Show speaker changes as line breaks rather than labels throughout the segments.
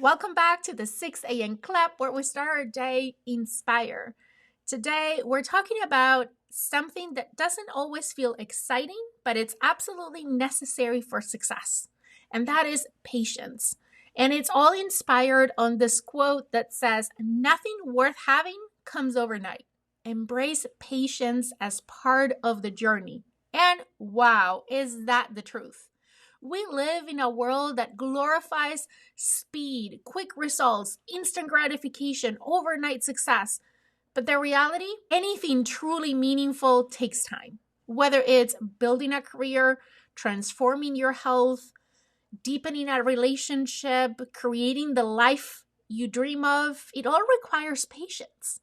Welcome back to the 6 a.m. Club where we start our day inspire. Today, we're talking about something that doesn't always feel exciting, but it's absolutely necessary for success, and that is patience. And it's all inspired on this quote that says, "Nothing worth having comes overnight. Embrace patience as part of the journey." And wow, is that the truth? We live in a world that glorifies speed, quick results, instant gratification, overnight success. But the reality, anything truly meaningful takes time. Whether it's building a career, transforming your health, deepening a relationship, creating the life you dream of, it all requires patience.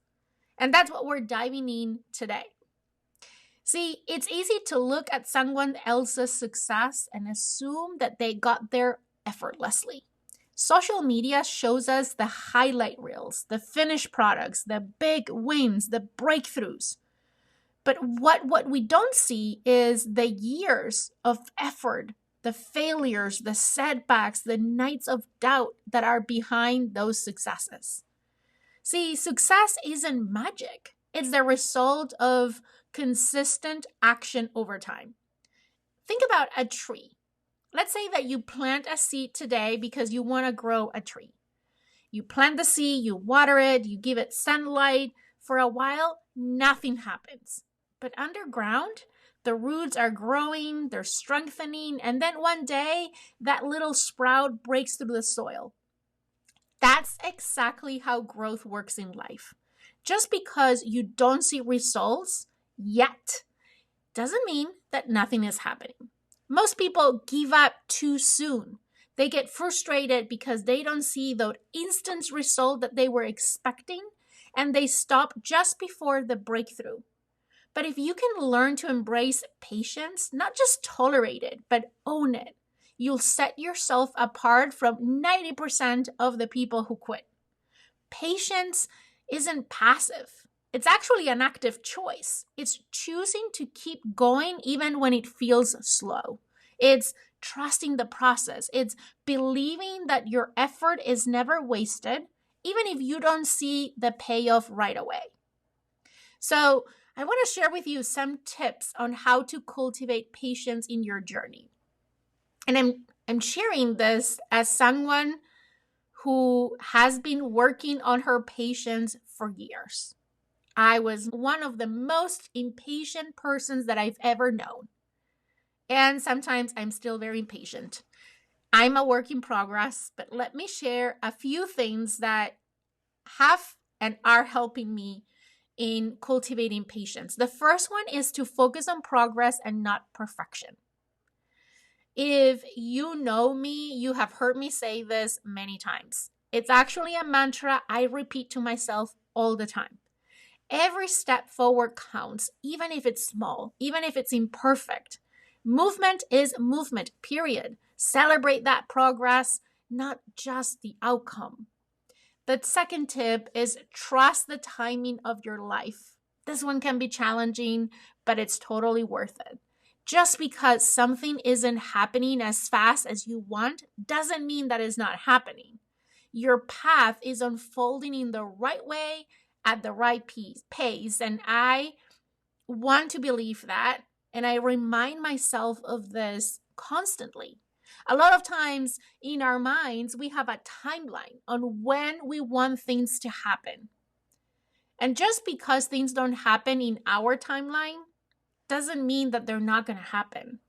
And that's what we're diving in today. See, it's easy to look at someone else's success and assume that they got there effortlessly. Social media shows us the highlight reels, the finished products, the big wins, the breakthroughs. But what we don't see is the years of effort, the failures, the setbacks, the nights of doubt that are behind those successes. See, success isn't magic. It's the result of consistent action over time. Think about a tree. Let's say that you plant a seed today because you want to grow a tree. You plant the seed, you water it, you give it sunlight. For a while, nothing happens. But underground, the roots are growing, they're strengthening, and then one day, that little sprout breaks through the soil. That's exactly how growth works in life. Just because you don't see results yet doesn't mean that nothing is happening. Most people give up too soon. They get frustrated because they don't see the instant result that they were expecting, and they stop just before the breakthrough. But if you can learn to embrace patience, not just tolerate it, but own it, you'll set yourself apart from 90% of the people who quit. Patience isn't passive. It's actually an active choice. It's choosing to keep going even when it feels slow. It's trusting the process. It's believing that your effort is never wasted, even if you don't see the payoff right away. So, I want to share with you some tips on how to cultivate patience in your journey. And I'm sharing this as someone who has been working on her patience for years. I was one of the most impatient persons that I've ever known. And sometimes I'm still very impatient. I'm a work in progress, but let me share a few things that have and are helping me in cultivating patience. The first one is to focus on progress and not perfection. If you know me, you have heard me say this many times. It's actually a mantra I repeat to myself all the time. Every step forward counts, even if it's small, even if it's imperfect. Movement is movement, period. Celebrate that progress, not just the outcome. The second tip is trust the timing of your life. This one can be challenging, but it's totally worth it. Just because something isn't happening as fast as you want doesn't mean that it's not happening. Your path is unfolding in the right way at the right pace. And I want to believe that. And I remind myself of this constantly. A lot of times in our minds, we have a timeline on when we want things to happen. And just because things don't happen in our timeline doesn't mean that they're not going to happen.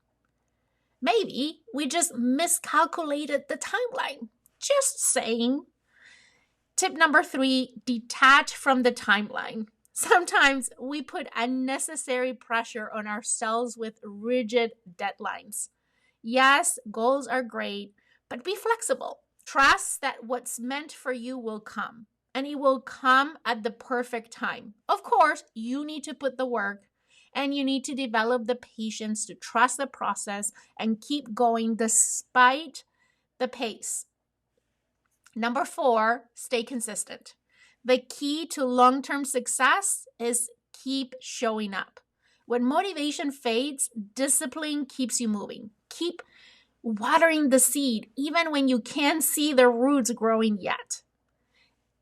Maybe we just miscalculated the timeline. Just saying. Tip number 3, detach from the timeline. Sometimes we put unnecessary pressure on ourselves with rigid deadlines. Yes, goals are great, but be flexible. Trust that what's meant for you will come, and it will come at the perfect time. Of course, you need to put the work, and you need to develop the patience to trust the process and keep going despite the pace. Number 4, stay consistent. The key to long-term success is keep showing up. When motivation fades, discipline keeps you moving. Keep watering the seed even when you can't see the roots growing yet.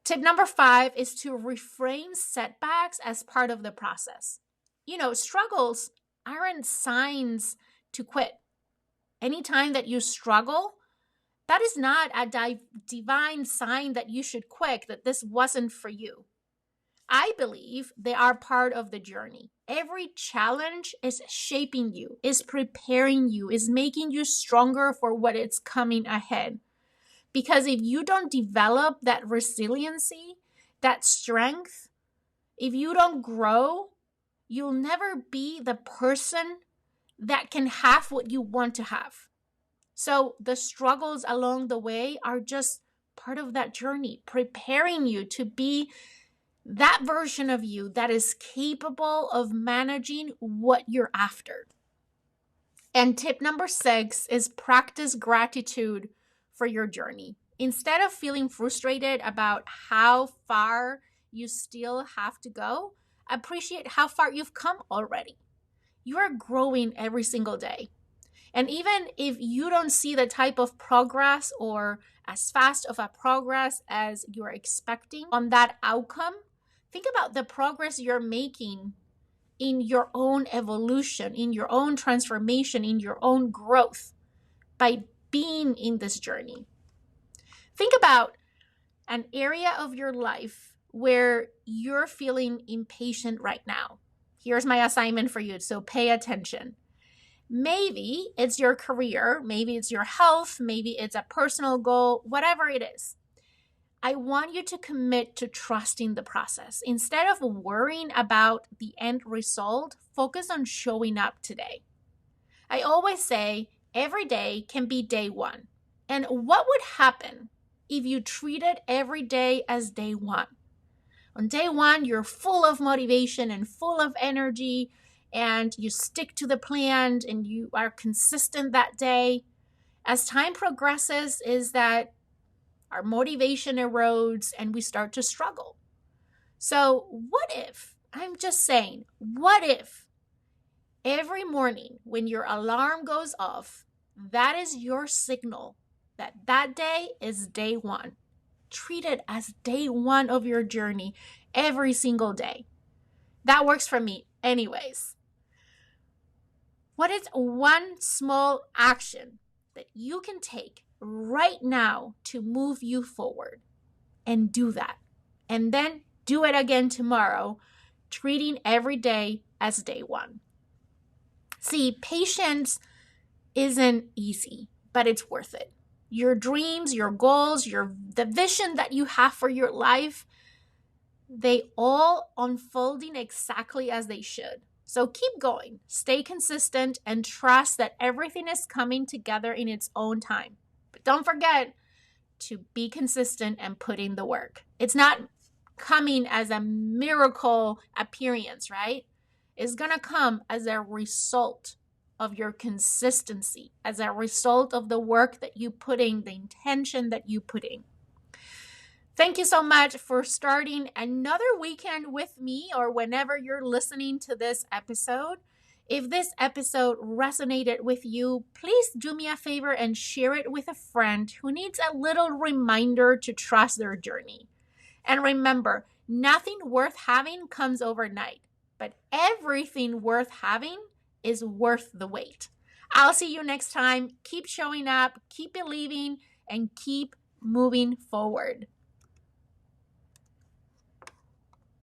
Tip number 5 is to reframe setbacks as part of the process. Struggles aren't signs to quit. Anytime that you struggle, that is not a divine sign that you should quit, that this wasn't for you. I believe they are part of the journey. Every challenge is shaping you, is preparing you, is making you stronger for what is coming ahead. Because if you don't develop that resiliency, that strength, if you don't grow, you'll never be the person that can have what you want to have. So the struggles along the way are just part of that journey, preparing you to be that version of you that is capable of managing what you're after. And tip number 6 is practice gratitude for your journey. Instead of feeling frustrated about how far you still have to go, appreciate how far you've come already. You are growing every single day. And even if you don't see the type of progress or as fast of a progress as you're expecting on that outcome, think about the progress you're making in your own evolution, in your own transformation, in your own growth by being in this journey. Think about an area of your life where you're feeling impatient right now. Here's my assignment for you, so pay attention. Maybe it's your career, maybe it's your health, maybe it's a personal goal, whatever it is. I want you to commit to trusting the process. Instead of worrying about the end result, focus on showing up today. I always say every day can be day one. And what would happen if you treated every day as day one? On day one, you're full of motivation and full of energy, and you stick to the plan and you are consistent that day. As time progresses, is that our motivation erodes and we start to struggle. So what if every morning when your alarm goes off, that is your signal that that day is day one. Treat it as day one of your journey every single day. That works for me anyways. What is one small action that you can take right now to move you forward? And do that. And then do it again tomorrow, treating every day as day one. See, patience isn't easy, but it's worth it. Your dreams, your goals, the vision that you have for your life, they all unfolding exactly as they should. So keep going, stay consistent, and trust that everything is coming together in its own time. But don't forget to be consistent and put in the work. It's not coming as a miracle appearance, right? It's going to come as a result of your consistency, as a result of the work that you put in, the intention that you put in. Thank you so much for starting another weekend with me, or whenever you're listening to this episode. If this episode resonated with you, please do me a favor and share it with a friend who needs a little reminder to trust their journey. And remember, nothing worth having comes overnight, but everything worth having is worth the wait. I'll see you next time. Keep showing up, keep believing, and keep moving forward.